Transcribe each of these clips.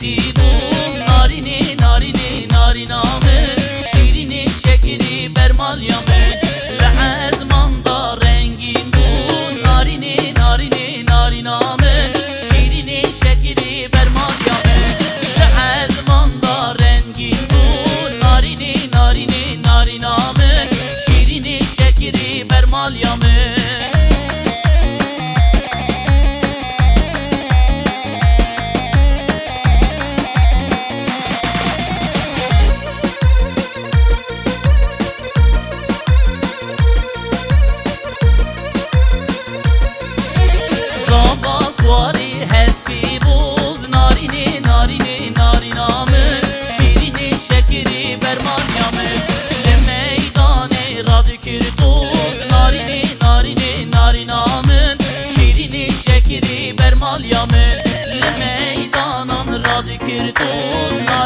گردی بوم نارینی نارینی نارینامه شیرینی شکری برمالیامه لحظمان دا رنگین بون نارینی نارینی نارینامه شیرینی شکری برمالیامه لحظمان دا رنگین بون نارینی نارینی نارینامه شیرینی شکری برمالیامه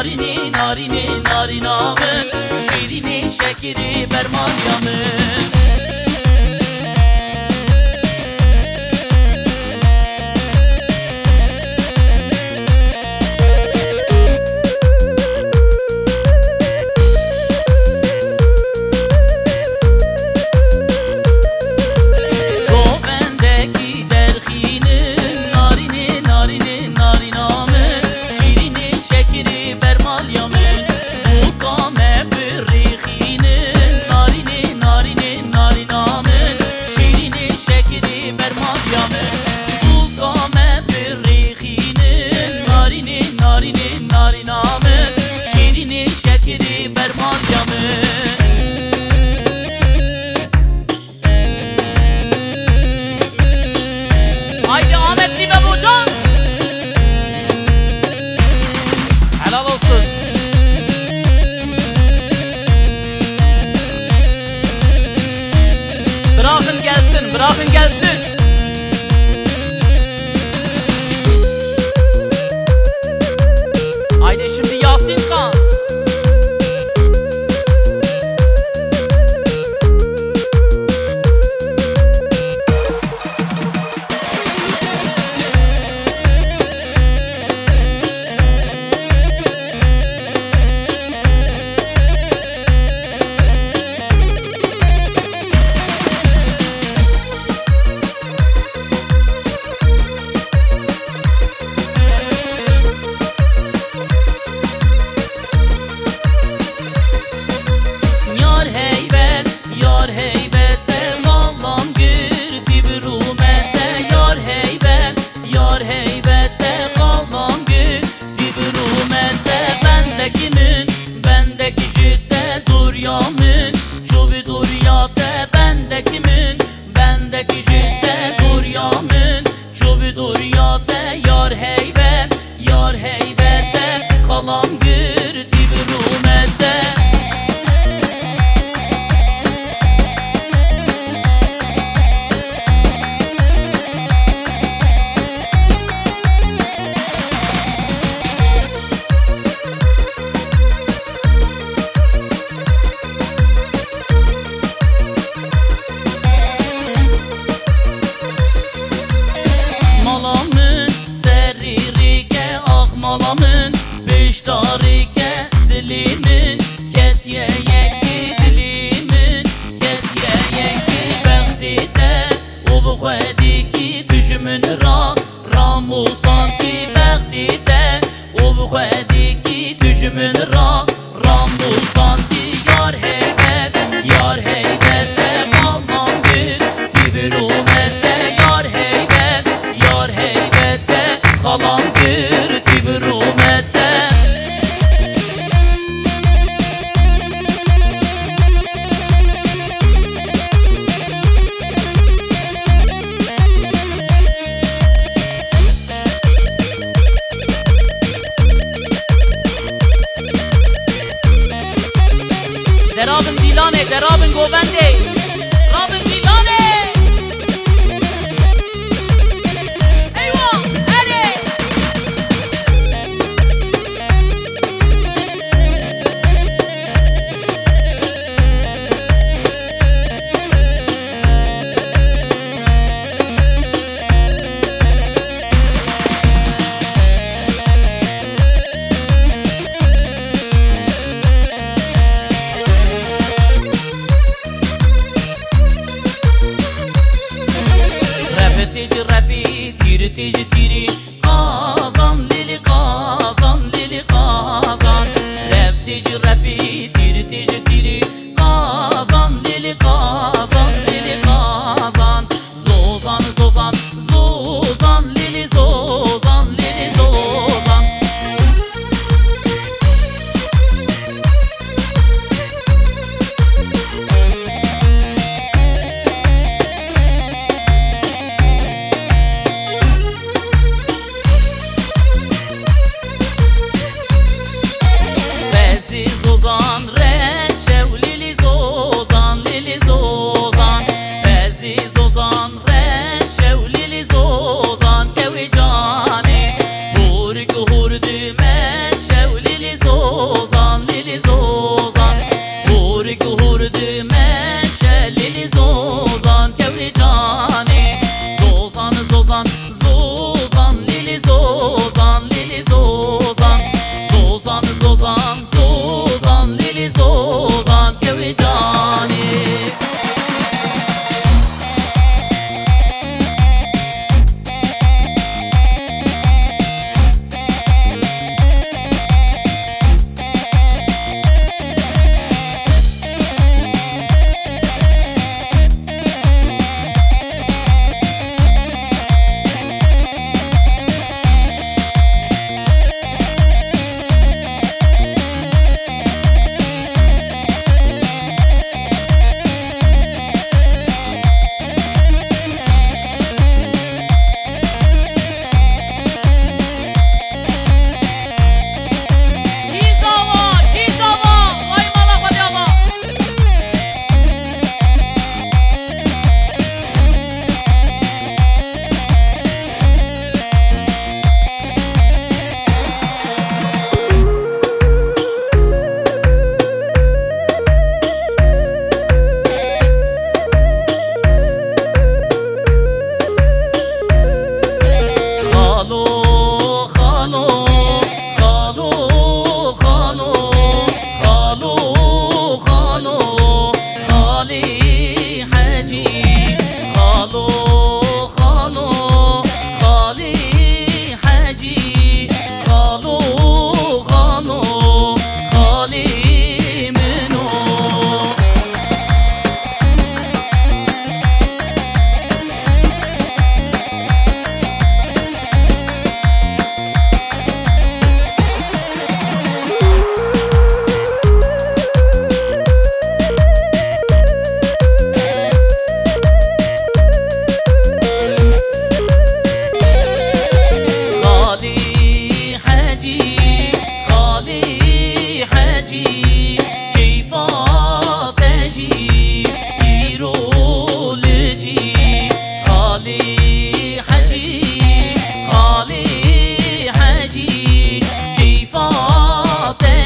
نارینی نارینی نارینامه شیرینی شکری برمالیامه Bırakın gelsin. Haydi şimdi Yasin Kan. Malamın beş tarike dilimin Ketiye yeki dilimin Ketiye yeki Bəxtide o bu xediki Düşümün ramusan ki Bəxtide o bu xediki Düşümün ramusan ki Yar heybet, yar heybette Mallam bir tibirumette Yar heybet, yar heybette Kalan bir tibirumette Derabın Dilane, derabın Govende Rabın Dilane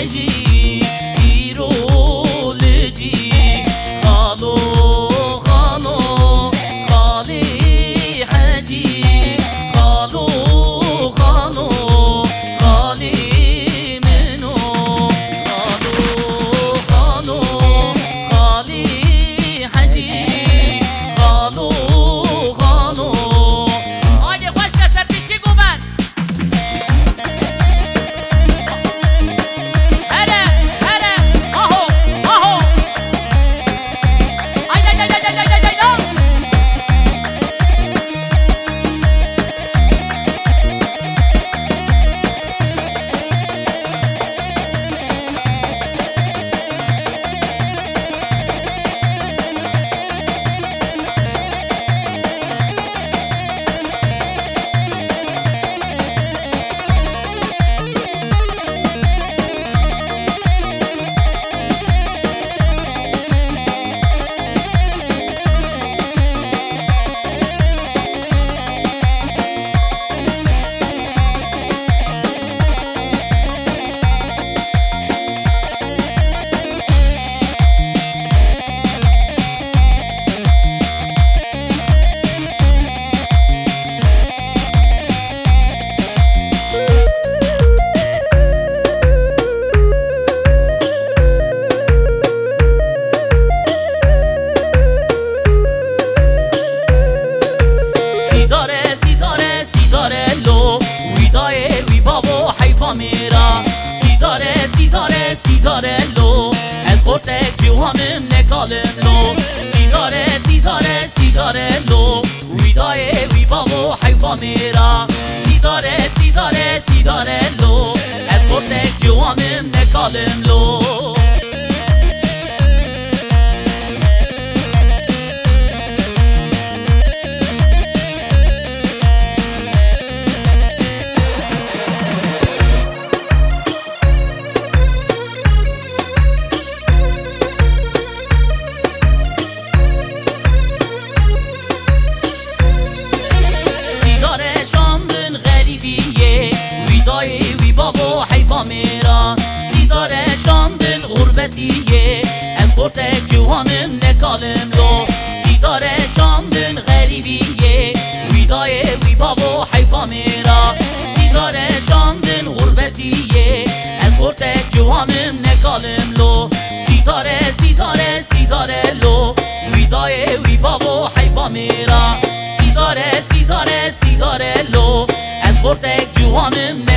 جی ایرو لجی خالو خالو خالی حجی خالو خالو خالی منو خالو خالو خالی حجی خالو خالو آلی خوش کسر پیچی گومن میرا سیداره سیداره سیداره لو از خورتک جوانم نکالم لو سیداره سیداره سیداره لو ویدای وی بابو حیفا میرا سیداره سیداره سیداره لو از خورتک جوانم نکالم لو وی بابا حیفا میرا سیداره شاندن غربتیه از خورتک جوانم نکالم لو سیداره شاندن غریبیه وی بابا حیفا میرا سیداره شاندن غربتیه از خورتک جوانم نکالم لو سیداره سیداره سیداره لو وی بابا حیفا میرا سیداره سیداره سیداره لو از خورتک جوانم